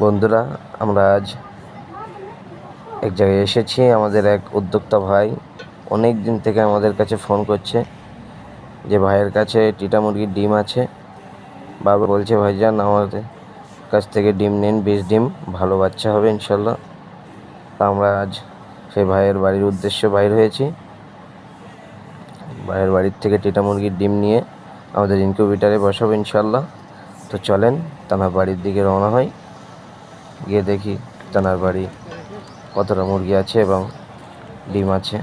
বন্ধুরা, আমরা আজ এক জায়গায় এসেছি। আমাদের এক উদ্যোক্তা ভাই অনেক দিন থেকে আমাদের কাছে ফোন করছে যে ভাইয়ের কাছে টিটা মুরগির ডিম আছে। বারবার বলছে ভাইজান আমাদের কাছ থেকে ডিম নিন, 20 ডিম, ভালো বাচ্চা হবে ইনশাল্লাহ। তা আমরা আজ সেই ভাইয়ের বাড়ির উদ্দেশ্যে বাইর হয়েছি। ভাইয়ের বাড়ির থেকে টিটা মুরগির ডিম নিয়ে আমাদের ইনকিউবেটারে বসাবো ইনশাল্লাহ। তো চলেন তানার বাড়ির দিকে রওনা হয়, গিয়ে দেখি তানার বাড়ি কতটা মুরগি আছে এবং ডিম আছে।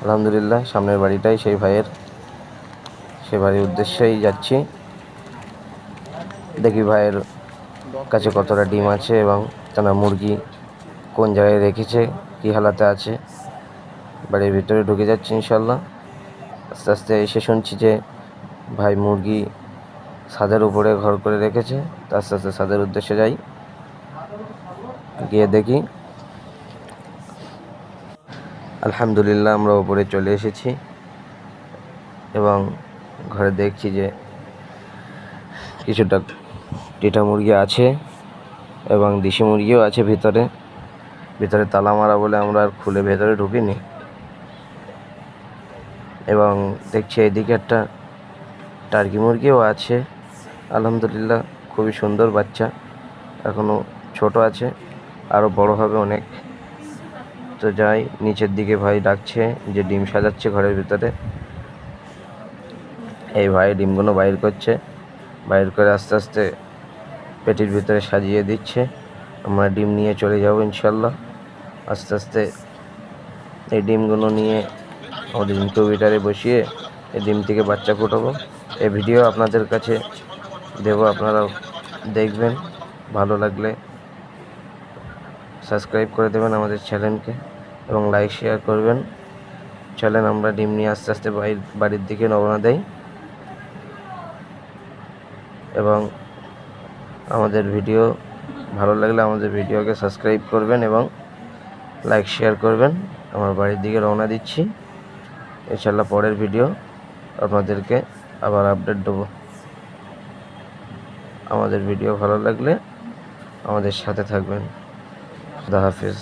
আলহামদুলিল্লাহ, সামনের বাড়িটাই সেই ভাইয়ের, সে বাড়ির উদ্দেশ্যেই যাচ্ছি। দেখি ভাইয়ের কাছে কতটা ডিম আছে এবং তার মুরগি কোন জায়গায় রেখেছে, কী হালাতে আছে। বাড়ির ভিতরে ঢুকে যাচ্ছি ইনশাল্লাহ। আস্তে আস্তে এসে শুনছি যে ভাই মুরগি ছাদের উপরে ঘর করে রেখেছে। তো আস্তে আস্তে ছাদের উদ্দেশ্যে যাই, গিয়ে দেখি আলহামদুলিল্লাহ আমরা উপরে চলে এসেছি এবং ঘরে দেখছি যে কিছুটা টিটা মুরগি আছে এবং দেশি মুরগিও আছে ভিতরে। তালা মারা বলে আমরা আর খুলে ভেতরে ঢুকিনি। এবং দেখছি এদিকে একটা টার্কি মুরগিও আছে। আলহামদুলিল্লাহ, খুবই সুন্দর বাচ্চা, এখনও ছোট আছে, আরও বড় হবে অনেক। তো যাই, নিচের দিকে ভাই ডাকছে যে ডিম সাজাচ্ছে ঘরের ভিতরে। এই ভাই ডিমগুলো বাইর করছে, বাইর করে আস্তে আস্তে পেটির ভিতরে সাজিয়ে দিচ্ছে। আমরা ডিম নিয়ে চলে যাব ইনশাল্লাহ। আস্তে আস্তে এই ডিমগুলো নিয়ে আমাদের ইনকিউবেটারে বসিয়ে এই ডিম থেকে বাচ্চা ফোটাবো। এই ভিডিও আপনাদের কাছে দেবো, আপনারাও দেখবেন। ভালো লাগলে সাবস্ক্রাইব করে দেবেন আমাদের চ্যানেলকে এবং লাইক শেয়ার করবেন। চলেন আমরা ডিম নিয়ে আস্তে আস্তে বাড়ির দিকে রওনা দেই। এবং আমাদের ভিডিও ভালো লাগলে আমাদের ভিডিওকে সাবস্ক্রাইব করবেন এবং লাইক শেয়ার করবেন। আমার বাড়ির দিকে রওনা দিচ্ছি ইনশাল্লাহ। পরের ভিডিও আপনাদেরকে আবার আপডেট দেবো। আমাদের ভিডিও ভালো লাগলে আমাদের সাথে থাকবেন। খুদা হাফেজ।